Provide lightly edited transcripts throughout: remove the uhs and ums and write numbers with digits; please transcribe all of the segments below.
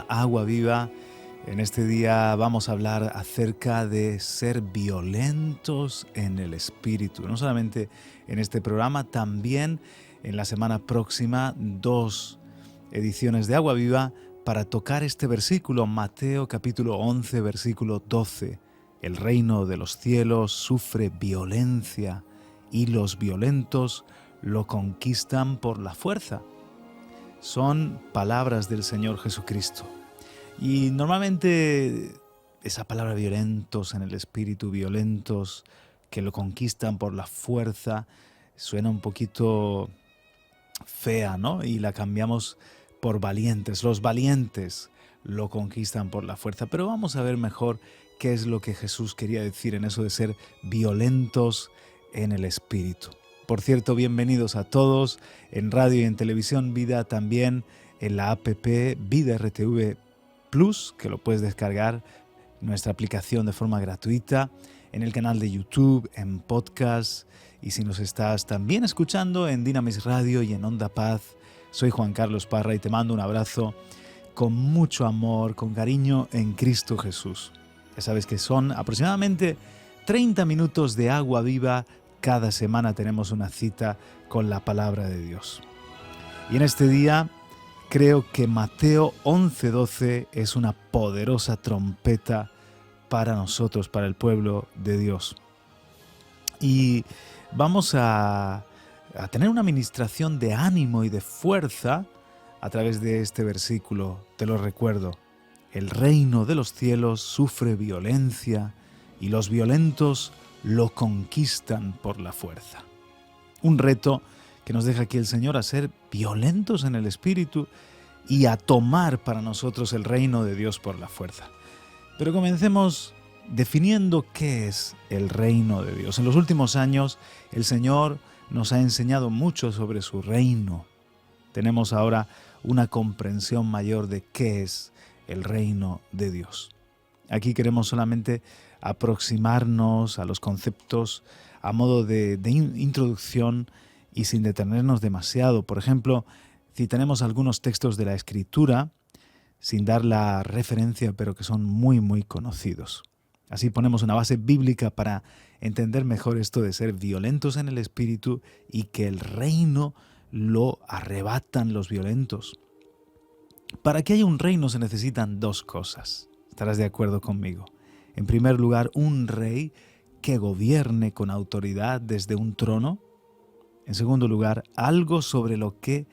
Agua Viva. En este día vamos a hablar acerca de ser violentos en el espíritu. No solamente en este programa, también en la semana próxima 2 ediciones de Agua Viva para tocar este versículo, Mateo capítulo 11, versículo 12. El reino de los cielos sufre violencia y los violentos lo conquistan por la fuerza. Son palabras del Señor Jesucristo. Y normalmente esa palabra violentos en el espíritu, violentos que lo conquistan por la fuerza, suena un poquito fea, ¿no? Y la cambiamos por valientes. Los valientes lo conquistan por la fuerza. Pero vamos a ver mejor qué es lo que Jesús quería decir en eso de ser violentos en el espíritu. Por cierto, bienvenidos a todos en radio y en televisión Vida, también en la app Vida RTV Plus, que lo puedes descargar, nuestra aplicación de forma gratuita, en el canal de YouTube, en podcast, y si nos estás también escuchando en Dynamis Radio y en Onda Paz. Soy Juan Carlos Parra y te mando un abrazo con mucho amor, con cariño en Cristo Jesús. Ya sabes que son aproximadamente 30 minutos de agua viva. Cada semana tenemos una cita con la palabra de Dios. Y en este día creo que Mateo 11:12 es una poderosa trompeta para nosotros, para el pueblo de Dios. Y vamos a tener una ministración de ánimo y de fuerza a través de este versículo. Te lo recuerdo. El reino de los cielos sufre violencia y los violentos lo conquistan por la fuerza. Un reto que nos deja aquí el Señor a ser violentos en el espíritu y a tomar para nosotros el reino de Dios por la fuerza. Pero comencemos definiendo qué es el reino de Dios. En los últimos años el Señor nos ha enseñado mucho sobre su reino. Tenemos ahora una comprensión mayor de qué es el reino de Dios. Aquí queremos solamente aproximarnos a los conceptos a modo de introducción y sin detenernos demasiado. Por ejemplo, si tenemos algunos textos de la Escritura, sin dar la referencia, pero que son muy, muy conocidos. Así ponemos una base bíblica para entender mejor esto de ser violentos en el espíritu y que el reino lo arrebatan los violentos. Para que haya un reino se necesitan 2 cosas. ¿Estarás de acuerdo conmigo? En primer lugar, un rey que gobierne con autoridad desde un trono. En segundo lugar, algo sobre lo que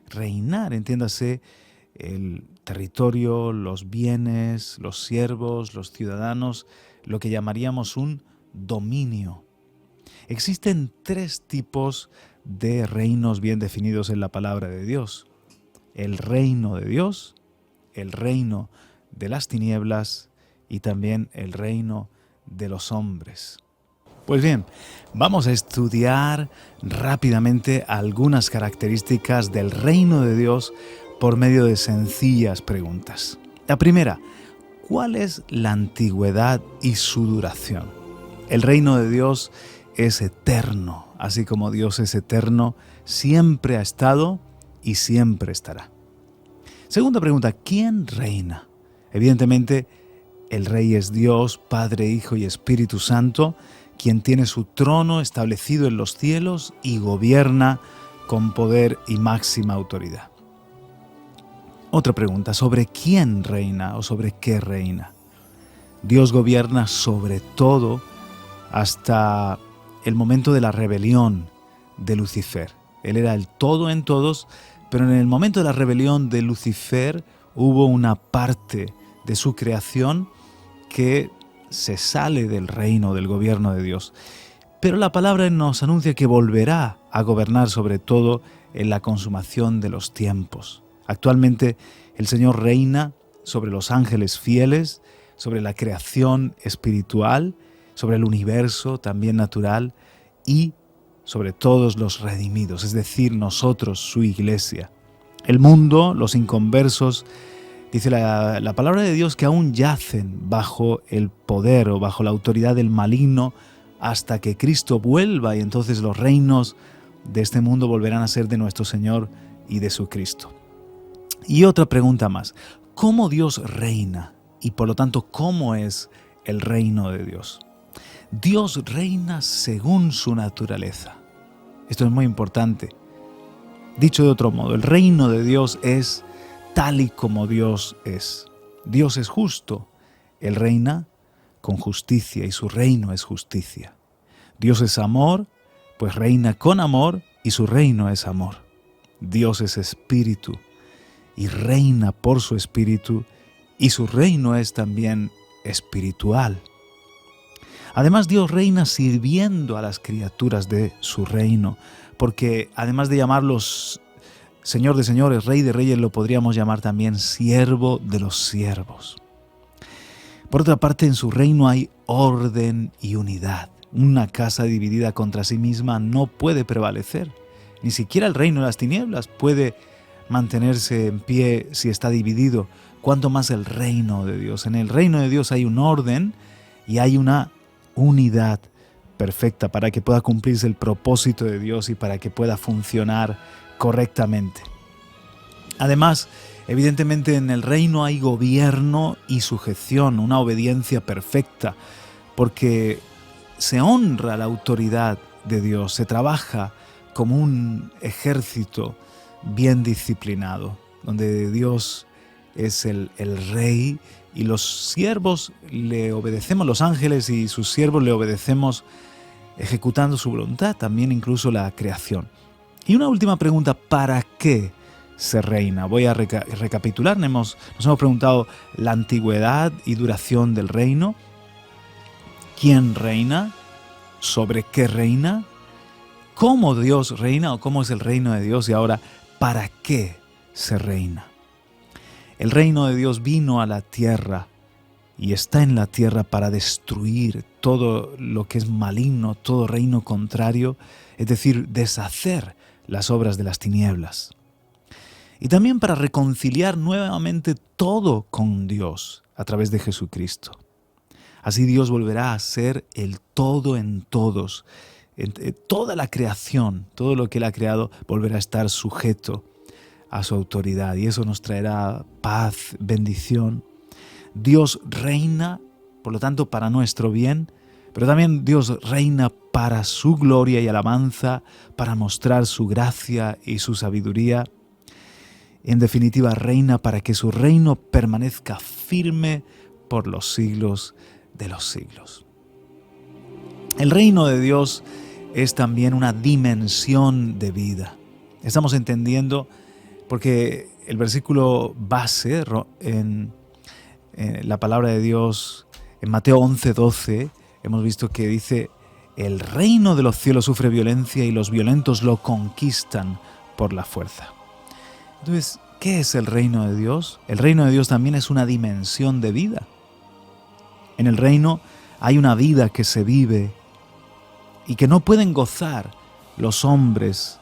reinar, entiéndase el territorio, los bienes, los siervos, los ciudadanos, lo que llamaríamos un dominio. Existen 3 tipos de reinos bien definidos en la palabra de Dios. El reino de Dios, el reino de las tinieblas y también el reino de los hombres. Pues bien, vamos a estudiar rápidamente algunas características del reino de Dios por medio de sencillas preguntas. La primera, ¿cuál es la antigüedad y su duración? El reino de Dios es eterno, así como Dios es eterno, siempre ha estado y siempre estará. Segunda pregunta, ¿quién reina? Evidentemente, el Rey es Dios, Padre, Hijo y Espíritu Santo, quien tiene su trono establecido en los cielos y gobierna con poder y máxima autoridad. Otra pregunta, ¿sobre quién reina o sobre qué reina? Dios gobierna sobre todo hasta el momento de la rebelión de Lucifer. Él era el todo en todos, pero en el momento de la rebelión de Lucifer hubo una parte de su creación que se sale del reino, del gobierno de Dios. Pero la palabra nos anuncia que volverá a gobernar sobre todo en la consumación de los tiempos. Actualmente el Señor reina sobre los ángeles fieles, sobre la creación espiritual, sobre el universo también natural y sobre todos los redimidos, es decir, nosotros, su iglesia. El mundo, los inconversos, dice la palabra de Dios que aún yacen bajo el poder o bajo la autoridad del maligno hasta que Cristo vuelva y entonces los reinos de este mundo volverán a ser de nuestro Señor y de su Cristo. Y otra pregunta más, cómo Dios reina y por lo tanto cómo es el reino de Dios. Dios reina según su naturaleza. Esto es muy importante. Dicho de otro modo, el reino de Dios es tal y como Dios es. Dios es justo. Él reina con justicia y su reino es justicia. Dios es amor, pues reina con amor y su reino es amor. Dios es espíritu y reina por su espíritu y su reino es también espiritual. Además, Dios reina sirviendo a las criaturas de su reino, porque además de llamarlos Señor de señores, Rey de reyes, lo podríamos llamar también siervo de los siervos. Por otra parte, en su reino hay orden y unidad. Una casa dividida contra sí misma no puede prevalecer. Ni siquiera el reino de las tinieblas puede mantenerse en pie si está dividido. Cuanto más el reino de Dios. En el reino de Dios hay un orden y hay una unidad perfecta para que pueda cumplirse el propósito de Dios y para que pueda funcionar correctamente. Además, evidentemente en el reino hay gobierno y sujeción, una obediencia perfecta, porque se honra la autoridad de Dios, se trabaja como un ejército bien disciplinado, donde Dios es el rey y los siervos le obedecemos, los ángeles y sus siervos le obedecemos ejecutando su voluntad, también incluso la creación. Y una última pregunta, ¿para qué se reina? Voy a recapitular. Nos hemos preguntado la antigüedad y duración del reino, quién reina, sobre qué reina, cómo Dios reina o cómo es el reino de Dios y ahora, ¿para qué se reina? El reino de Dios vino a la tierra y está en la tierra para destruir todo lo que es maligno, todo reino contrario, es decir, deshacer las obras de las tinieblas. Y también para reconciliar nuevamente todo con Dios a través de Jesucristo. Así Dios volverá a ser el todo en todos. Toda la creación, todo lo que Él ha creado, volverá a estar sujeto a su autoridad. Y eso nos traerá paz, bendición. Dios reina, por lo tanto, para nuestro bien, pero también Dios reina para su gloria y alabanza, para mostrar su gracia y su sabiduría. En definitiva, reina para que su reino permanezca firme por los siglos de los siglos. El reino de Dios es también una dimensión de vida. Estamos entendiendo porque el versículo base en la palabra de Dios en Mateo 11:12 hemos visto que dice: el reino de los cielos sufre violencia y los violentos lo conquistan por la fuerza. Entonces, ¿qué es el reino de Dios? El reino de Dios también es una dimensión de vida. En el reino hay una vida que se vive y que no pueden gozar los hombres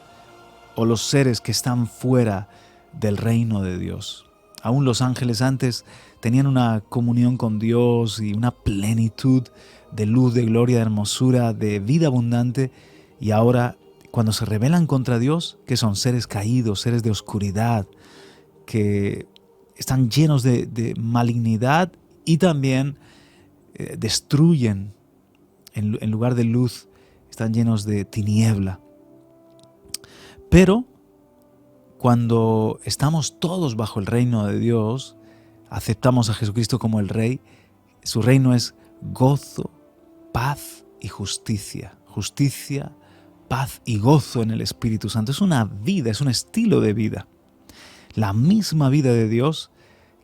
o los seres que están fuera del reino de Dios. Aún los ángeles antes tenían una comunión con Dios y una plenitud de luz, de gloria, de hermosura, de vida abundante, y ahora cuando se rebelan contra Dios, que son seres caídos, seres de oscuridad, que están llenos de malignidad y también destruyen en lugar de luz, están llenos de tiniebla. Pero cuando estamos todos bajo el reino de Dios, aceptamos a Jesucristo como el Rey, su reino es gozo, paz y justicia. Justicia, paz y gozo en el Espíritu Santo. Es una vida, es un estilo de vida. La misma vida de Dios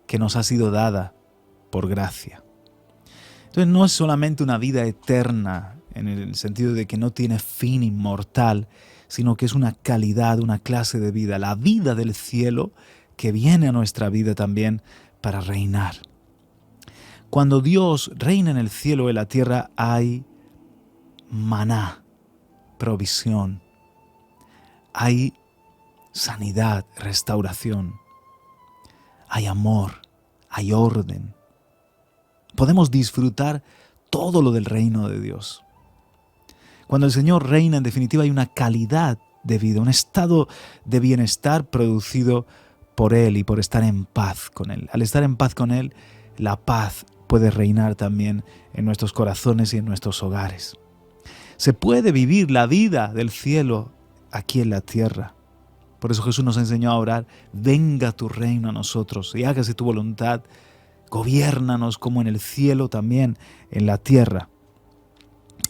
que nos ha sido dada por gracia. Entonces no es solamente una vida eterna en el sentido de que no tiene fin inmortal, sino que es una calidad, una clase de vida, la vida del cielo que viene a nuestra vida también para reinar. Cuando Dios reina en el cielo y en la tierra hay maná, provisión, hay sanidad, restauración, hay amor, hay orden. Podemos disfrutar todo lo del reino de Dios. Cuando el Señor reina, en definitiva, hay una calidad de vida, un estado de bienestar producido por Él y por estar en paz con Él. Al estar en paz con Él, la paz puede reinar también en nuestros corazones y en nuestros hogares. Se puede vivir la vida del cielo aquí en la tierra. Por eso Jesús nos enseñó a orar: venga tu reino a nosotros y hágase tu voluntad. Gobiérnanos como en el cielo, también en la tierra.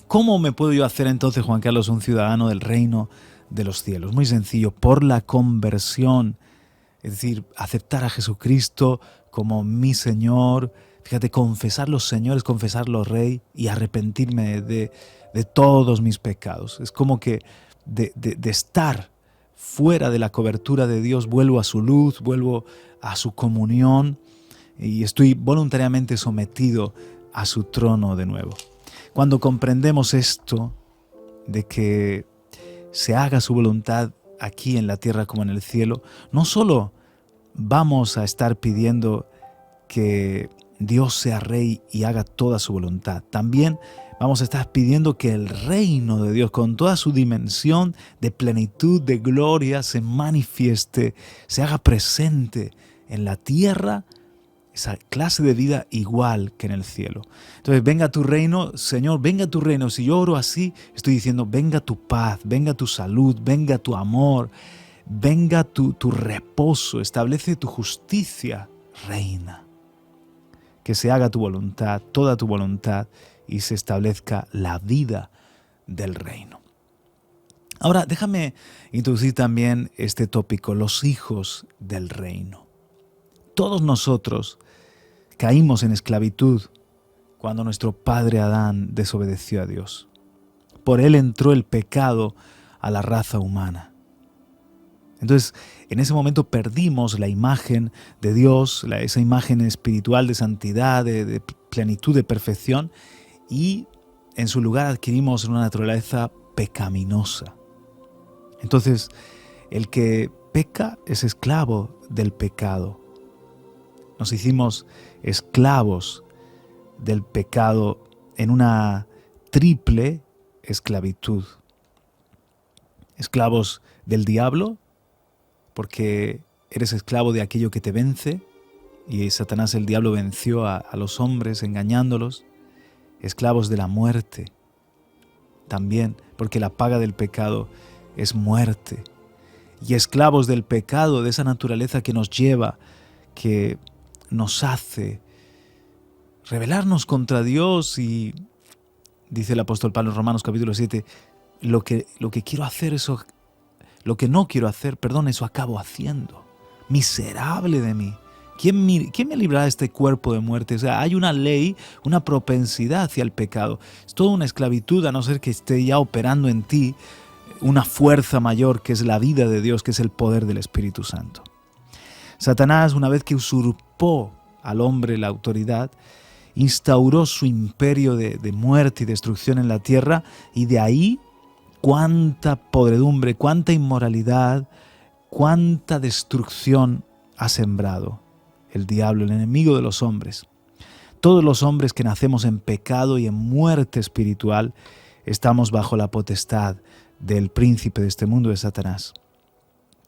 ¿Cómo me puedo yo hacer entonces, Juan Carlos, un ciudadano del reino de los cielos? Muy sencillo, por la conversión. Es decir, aceptar a Jesucristo como mi Señor. Fíjate, confesarlo Señor es confesarlo Rey y arrepentirme de todos mis pecados. Es como que de estar fuera de la cobertura de Dios, vuelvo a su luz, vuelvo a su comunión y estoy voluntariamente sometido a su trono de nuevo. Cuando comprendemos esto, de que se haga su voluntad aquí en la tierra como en el cielo, no solo vamos a estar pidiendo que Dios sea Rey y haga toda su voluntad, también vamos a estar pidiendo que el reino de Dios, con toda su dimensión de plenitud, de gloria, se manifieste, se haga presente en la tierra, esa clase de vida igual que en el cielo. Entonces, venga tu reino, Señor, venga tu reino. Si yo oro así, estoy diciendo: venga tu paz, venga tu salud, venga tu amor, venga tu reposo, establece tu justicia, reina. Que se haga tu voluntad, toda tu voluntad, y se establezca la vida del reino. Ahora, déjame introducir también este tópico: los hijos del reino. Todos nosotros caímos en esclavitud cuando nuestro padre Adán desobedeció a Dios. Por él entró el pecado a la raza humana. Entonces, en ese momento perdimos la imagen de Dios, esa imagen espiritual de santidad, de plenitud, de perfección, y en su lugar adquirimos una naturaleza pecaminosa. Entonces, el que peca es esclavo del pecado. Nos hicimos esclavos del pecado en una triple esclavitud. Esclavos del diablo, porque eres esclavo de aquello que te vence, y Satanás, el diablo, venció a los hombres engañándolos. Esclavos de la muerte, también, porque la paga del pecado es muerte. Y esclavos del pecado, de esa naturaleza que nos lleva, que nos hace rebelarnos contra Dios, y dice el apóstol Pablo en Romanos capítulo 7, lo que quiero hacer, lo que no quiero hacer, eso acabo haciendo. Miserable de mí. ¿Quién me librará de este cuerpo de muerte? O sea, hay una ley, una propensidad hacia el pecado. Es toda una esclavitud, a no ser que esté ya operando en ti una fuerza mayor, que es la vida de Dios, que es el poder del Espíritu Santo. Satanás, una vez que usurpó al hombre la autoridad, instauró su imperio de muerte y destrucción en la tierra, y de ahí cuánta podredumbre, cuánta inmoralidad, cuánta destrucción ha sembrado el diablo, el enemigo de los hombres. Todos los hombres que nacemos en pecado y en muerte espiritual estamos bajo la potestad del príncipe de este mundo, de Satanás.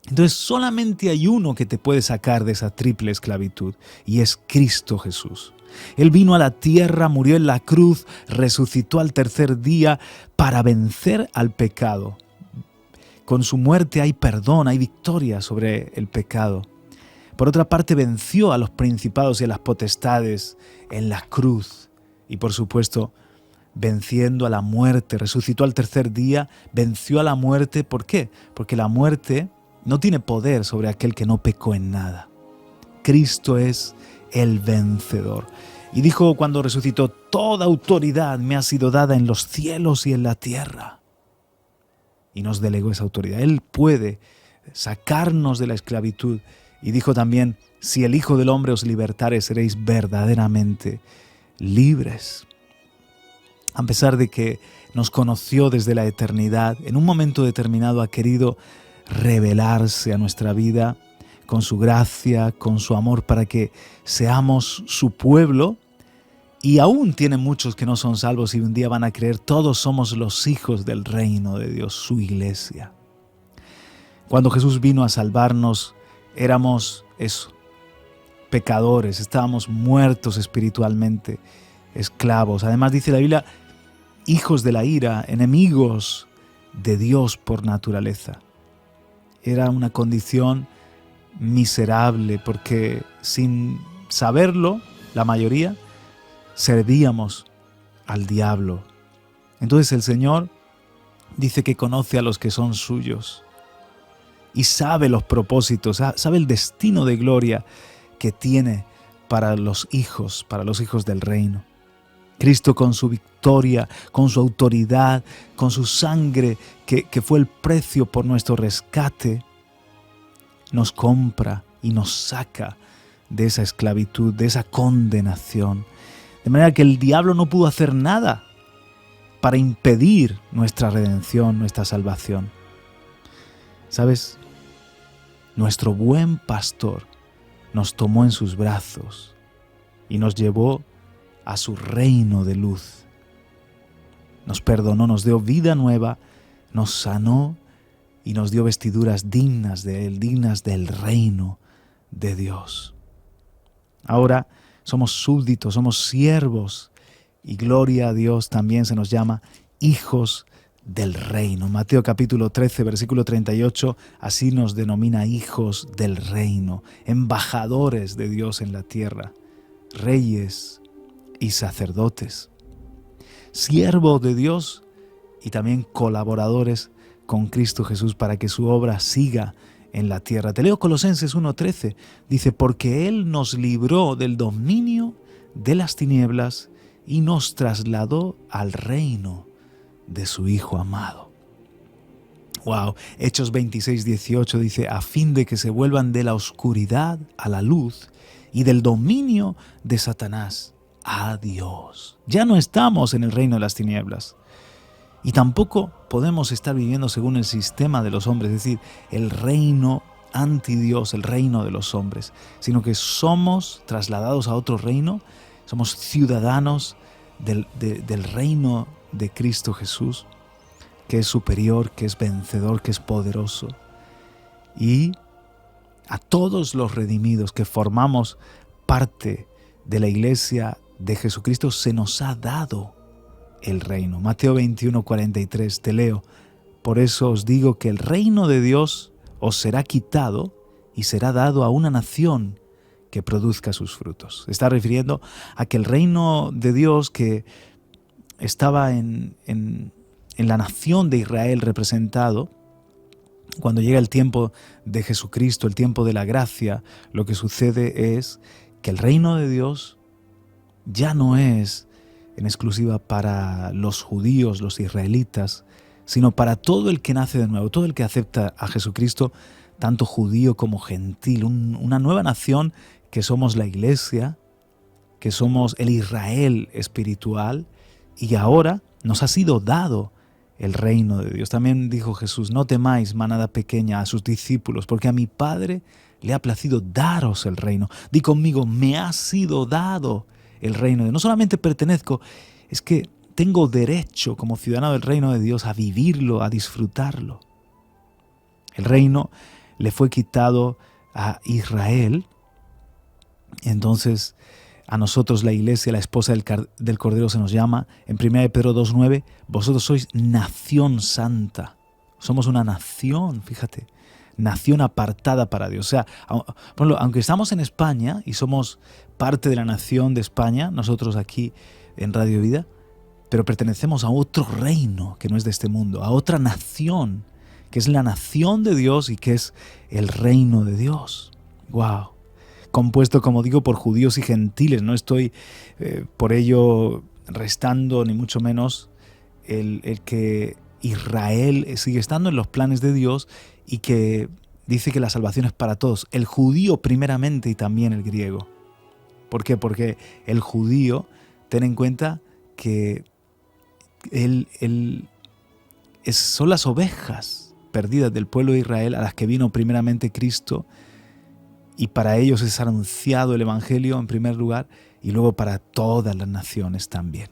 Entonces solamente hay uno que te puede sacar de esa triple esclavitud, y es Cristo Jesús. Él vino a la tierra, murió en la cruz, resucitó al tercer día para vencer al pecado. Con su muerte hay perdón, hay victoria sobre el pecado. Por otra parte, venció a los principados y a las potestades en la cruz. Y por supuesto, venciendo a la muerte, resucitó al tercer día, venció a la muerte. ¿Por qué? Porque la muerte no tiene poder sobre aquel que no pecó en nada. Cristo es el vencedor. Y dijo cuando resucitó: toda autoridad me ha sido dada en los cielos y en la tierra. Y nos delegó esa autoridad. Él puede sacarnos de la esclavitud. Y dijo también: si el Hijo del Hombre os libertare, seréis verdaderamente libres. A pesar de que nos conoció desde la eternidad, en un momento determinado ha querido revelarse a nuestra vida con su gracia, con su amor, para que seamos su pueblo. Y aún tiene muchos que no son salvos y un día van a creer. Todos somos los hijos del reino de Dios, su iglesia. Cuando Jesús vino a salvarnos, éramos eso, pecadores, estábamos muertos espiritualmente, esclavos. Además dice la Biblia, hijos de la ira, enemigos de Dios por naturaleza. Era una condición miserable porque sin saberlo, la mayoría, servíamos al diablo. Entonces el Señor dice que conoce a los que son suyos y sabe los propósitos, sabe el destino de gloria que tiene para los hijos del reino. Cristo con su victoria, con su autoridad, con su sangre que fue el precio por nuestro rescate, nos compra y nos saca de esa esclavitud, de esa condenación. De manera que el diablo no pudo hacer nada para impedir nuestra redención, nuestra salvación. ¿Sabes? Nuestro buen pastor nos tomó en sus brazos y nos llevó a su reino de luz. Nos perdonó, nos dio vida nueva, nos sanó y nos dio vestiduras dignas de Él, dignas del reino de Dios. Ahora somos súbditos, somos siervos y gloria a Dios también se nos llama hijos del reino. Mateo capítulo 13, versículo 38, así nos denomina hijos del reino, embajadores de Dios en la tierra, reyes y sacerdotes, siervos de Dios y también colaboradores con Cristo Jesús para que su obra siga en la tierra. Te leo Colosenses 1:13, dice, porque Él nos libró del dominio de las tinieblas y nos trasladó al reino de su Hijo amado. Wow, Hechos 26:18 dice, a fin de que se vuelvan de la oscuridad a la luz y del dominio de Satanás a Dios. Ya no estamos en el reino de las tinieblas y tampoco podemos estar viviendo según el sistema de los hombres, es decir, el reino anti Dios, el reino de los hombres, sino que somos trasladados a otro reino, somos ciudadanos del reino de Cristo Jesús, que es superior, que es vencedor, que es poderoso. Y a todos los redimidos que formamos parte de la iglesia de Jesucristo se nos ha dado el reino. Mateo 21:43, te leo, por eso os digo que el reino de Dios os será quitado y será dado a una nación que produzca sus frutos. Se está refiriendo a que el reino de Dios que estaba en la nación de Israel representado, cuando llega el tiempo de Jesucristo, el tiempo de la gracia, lo que sucede es que el reino de Dios ya no es en exclusiva para los judíos, los israelitas, sino para todo el que nace de nuevo, todo el que acepta a Jesucristo, tanto judío como gentil, una nueva nación que somos la iglesia, que somos el Israel espiritual, y ahora nos ha sido dado el reino de Dios. También dijo Jesús, no temáis, manada pequeña, a sus discípulos, porque a mi Padre le ha placido daros el reino. Di conmigo, me ha sido dado el reino de Dios. No solamente pertenezco, es que tengo derecho como ciudadano del reino de Dios a vivirlo, a disfrutarlo. El reino le fue quitado a Israel, entonces a nosotros la iglesia, la esposa del Cordero se nos llama, en 1 Pedro 2:9, vosotros sois nación santa. Somos una nación, fíjate, nación apartada para Dios. O sea, aunque estamos en España y somos parte de la nación de España, nosotros aquí en Radio Vida, pero pertenecemos a otro reino que no es de este mundo, a otra nación, que es la nación de Dios y que es el reino de Dios. ¡Wow! Compuesto, como digo, por judíos y gentiles. No estoy por ello restando, ni mucho menos, el que Israel sigue estando en los planes de Dios y que dice que la salvación es para todos. El judío primeramente y también el griego. ¿Por qué? Porque el judío, ten en cuenta que son las ovejas perdidas del pueblo de Israel a las que vino primeramente Cristo, y para ellos es anunciado el Evangelio en primer lugar y luego para todas las naciones también.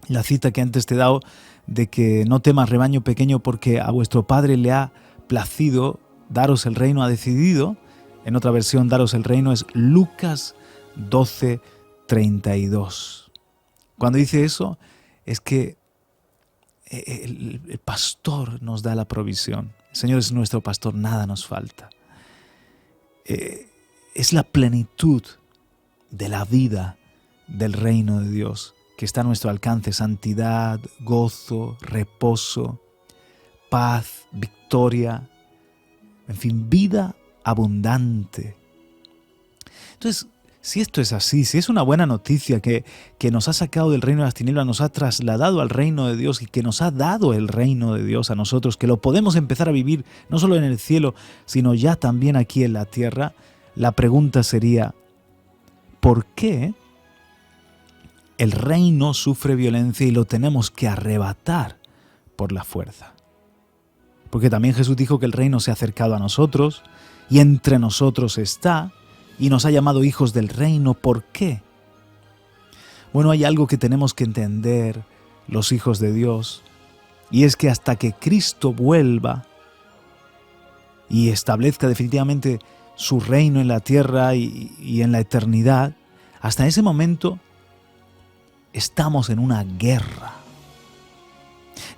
La cita que antes te he dado de que no temas rebaño pequeño porque a vuestro Padre le ha placido daros el reino, ha decidido, en otra versión, daros el reino, es Lucas 12:32. Cuando dice eso, es que el pastor nos da la provisión. El Señor es nuestro pastor, nada nos falta. Es la plenitud de la vida del reino de Dios que está a nuestro alcance: santidad, gozo, reposo, paz, victoria, en fin, vida abundante. Entonces, si esto es así, si es una buena noticia que nos ha sacado del reino de las tinieblas, nos ha trasladado al reino de Dios y que nos ha dado el reino de Dios a nosotros, que lo podemos empezar a vivir no solo en el cielo, sino ya también aquí en la tierra, la pregunta sería: ¿por qué el reino sufre violencia y lo tenemos que arrebatar por la fuerza? Porque también Jesús dijo que el reino se ha acercado a nosotros y entre nosotros está, y nos ha llamado hijos del reino. ¿Por qué? Bueno, hay algo que tenemos que entender los hijos de Dios, y es que hasta que Cristo vuelva y establezca definitivamente su reino en la tierra y en la eternidad, hasta ese momento estamos en una guerra.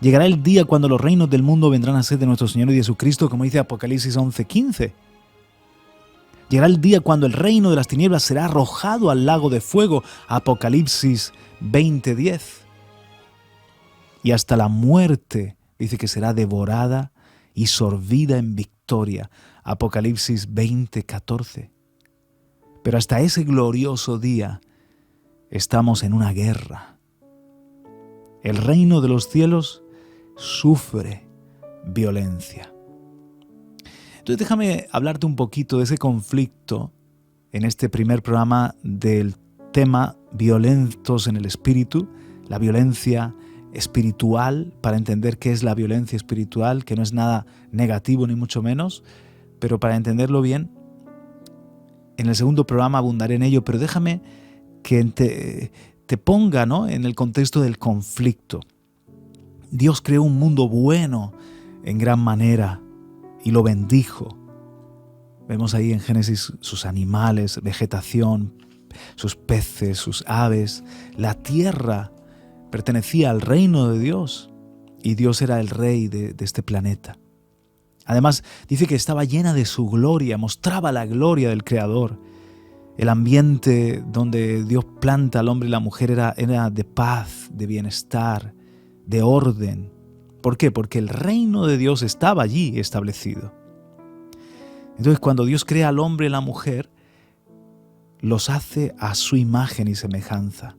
Llegará el día cuando los reinos del mundo vendrán a ser de nuestro Señor y Jesucristo, como dice Apocalipsis 11:15. Llegará el día cuando el reino de las tinieblas será arrojado al lago de fuego, Apocalipsis 20:10. Y hasta la muerte dice que será devorada y sorbida en victoria, Apocalipsis 20:14. Pero hasta ese glorioso día estamos en una guerra. El reino de los cielos sufre violencia. Entonces déjame hablarte un poquito de ese conflicto en este primer programa del tema violentos en el espíritu, la violencia espiritual, para entender qué es la violencia espiritual, que no es nada negativo ni mucho menos, pero para entenderlo bien, en el segundo programa abundaré en ello, pero déjame que te ponga, ¿no?, en el contexto del conflicto. Dios creó un mundo bueno en gran manera y lo bendijo. Vemos ahí en Génesis sus animales, vegetación, sus peces, sus aves. La tierra pertenecía al reino de Dios y Dios era el rey de este planeta. Además, dice que estaba llena de su gloria, mostraba la gloria del Creador. El ambiente donde Dios planta al hombre y la mujer era de paz, de bienestar, de orden. ¿Por qué? Porque el reino de Dios estaba allí establecido. Entonces, cuando Dios crea al hombre y la mujer, los hace a su imagen y semejanza.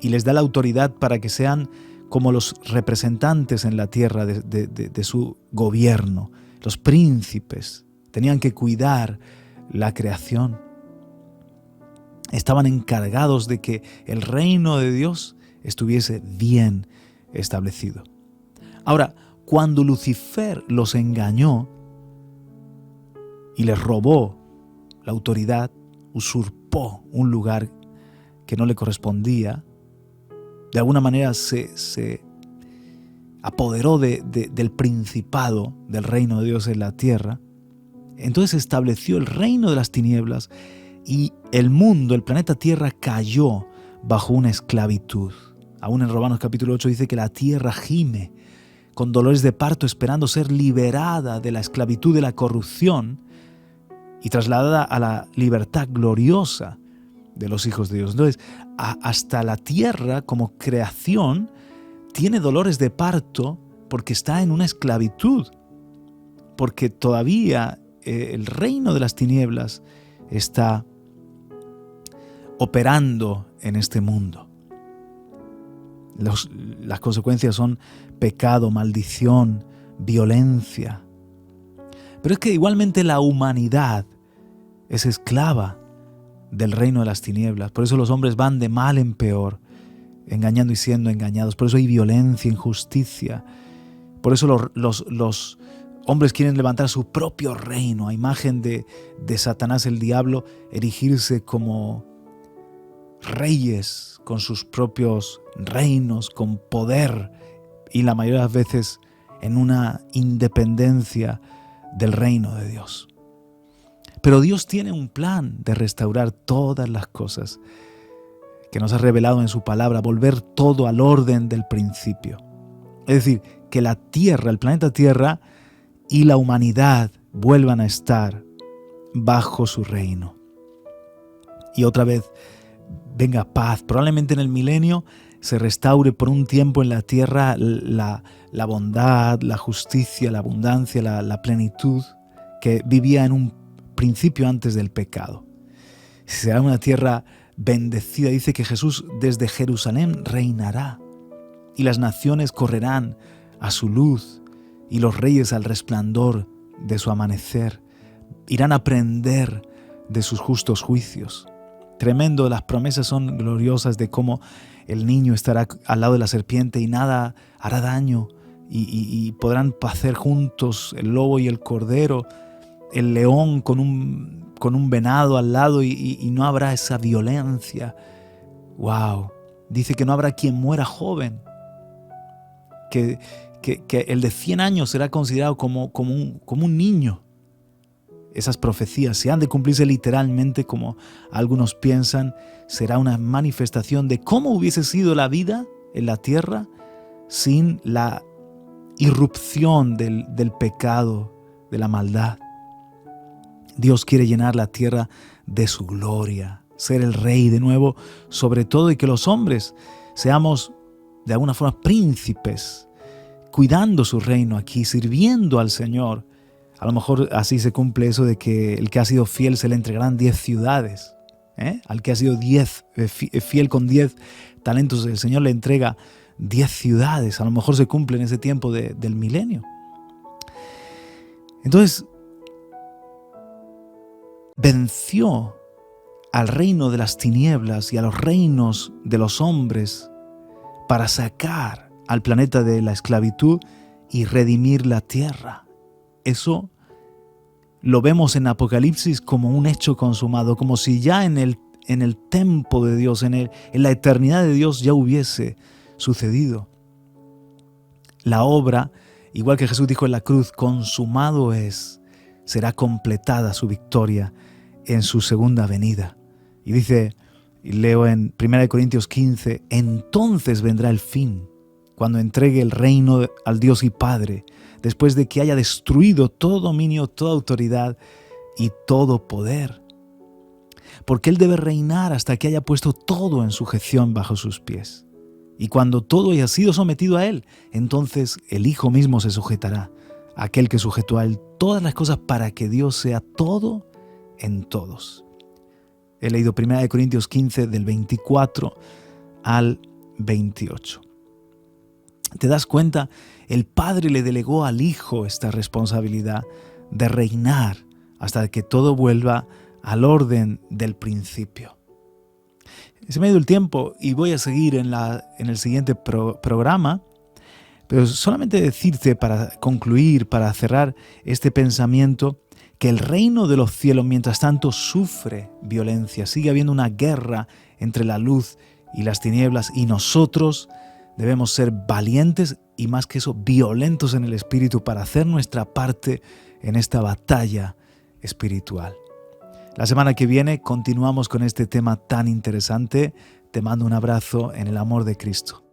Y les da la autoridad para que sean como los representantes en la tierra de su gobierno. Los príncipes tenían que cuidar la creación. Estaban encargados de que el reino de Dios estuviese bien establecido. Ahora, cuando Lucifer los engañó y les robó la autoridad, usurpó un lugar que no le correspondía, de alguna manera se apoderó del principado del reino de Dios en la tierra, entonces estableció el reino de las tinieblas y el mundo, el planeta Tierra, cayó bajo una esclavitud. Aún en Romanos capítulo 8 dice que la tierra gime con dolores de parto esperando ser liberada de la esclavitud de la corrupción y trasladada a la libertad gloriosa de los hijos de Dios. Entonces, hasta la tierra como creación tiene dolores de parto porque está en una esclavitud, porque todavía el reino de las tinieblas está operando en este mundo. Las consecuencias son pecado, maldición, violencia. Pero es que igualmente la humanidad es esclava del reino de las tinieblas. Por eso los hombres van de mal en peor, engañando y siendo engañados. Por eso hay violencia, injusticia. Por eso los hombres quieren levantar su propio reino, a imagen de Satanás, el diablo, erigirse como reyes con sus propios reinos, con poder, y la mayoría de las veces en una independencia del reino de Dios. Pero Dios tiene un plan de restaurar todas las cosas que nos ha revelado en su palabra, volver todo al orden del principio. Es decir, que la Tierra, el planeta Tierra y la humanidad vuelvan a estar bajo su reino. Y otra vez venga paz. Probablemente en el milenio se restaure por un tiempo en la tierra la bondad, la justicia, la abundancia, la plenitud que vivía en un principio antes del pecado. Será una tierra bendecida. Dice que Jesús desde Jerusalén reinará y las naciones correrán a su luz y los reyes al resplandor de su amanecer. Irán a aprender de sus justos juicios. Tremendo, las promesas son gloriosas de cómo el niño estará al lado de la serpiente y nada hará daño y podrán pacer juntos el lobo y el cordero, el león con un venado al lado y no habrá esa violencia. ¡Wow! Dice que no habrá quien muera joven, que el de 100 años será considerado como un niño. Esas profecías, si han de cumplirse literalmente como algunos piensan, será una manifestación de cómo hubiese sido la vida en la tierra sin la irrupción del pecado, de la maldad. Dios quiere llenar la tierra de su gloria, ser el rey de nuevo sobre todo, y que los hombres seamos de alguna forma príncipes, cuidando su reino aquí, sirviendo al Señor. A lo mejor así se cumple eso de que el que ha sido fiel se le entregarán 10 ciudades. Al que ha sido fiel con 10 talentos, el Señor le entrega 10 ciudades. A lo mejor se cumple en ese tiempo del milenio. Entonces, venció al reino de las tinieblas y a los reinos de los hombres para sacar al planeta de la esclavitud y redimir la tierra. Eso lo vemos en Apocalipsis como un hecho consumado, como si ya en el tiempo de Dios, en la eternidad de Dios ya hubiese sucedido. La obra, igual que Jesús dijo en la cruz, consumado es, será completada su victoria en su segunda venida. Y dice, y leo en 1 Corintios 15, entonces vendrá el fin, cuando entregue el reino al Dios y Padre, después de que haya destruido todo dominio, toda autoridad y todo poder. Porque Él debe reinar hasta que haya puesto todo en sujeción bajo sus pies. Y cuando todo haya sido sometido a Él, entonces el Hijo mismo se sujetará, aquel que sujetó a Él todas las cosas para que Dios sea todo en todos. He leído 1 Corintios 15 del 24 al 28. ¿Te das cuenta? El Padre le delegó al Hijo esta responsabilidad de reinar hasta que todo vuelva al orden del principio. Se me ha ido el tiempo y voy a seguir en el siguiente programa, pero solamente decirte para concluir, para cerrar este pensamiento, que el reino de los cielos mientras tanto sufre violencia. Sigue habiendo una guerra entre la luz y las tinieblas y nosotros debemos ser valientes y más que eso, violentos en el espíritu para hacer nuestra parte en esta batalla espiritual. La semana que viene continuamos con este tema tan interesante. Te mando un abrazo en el amor de Cristo.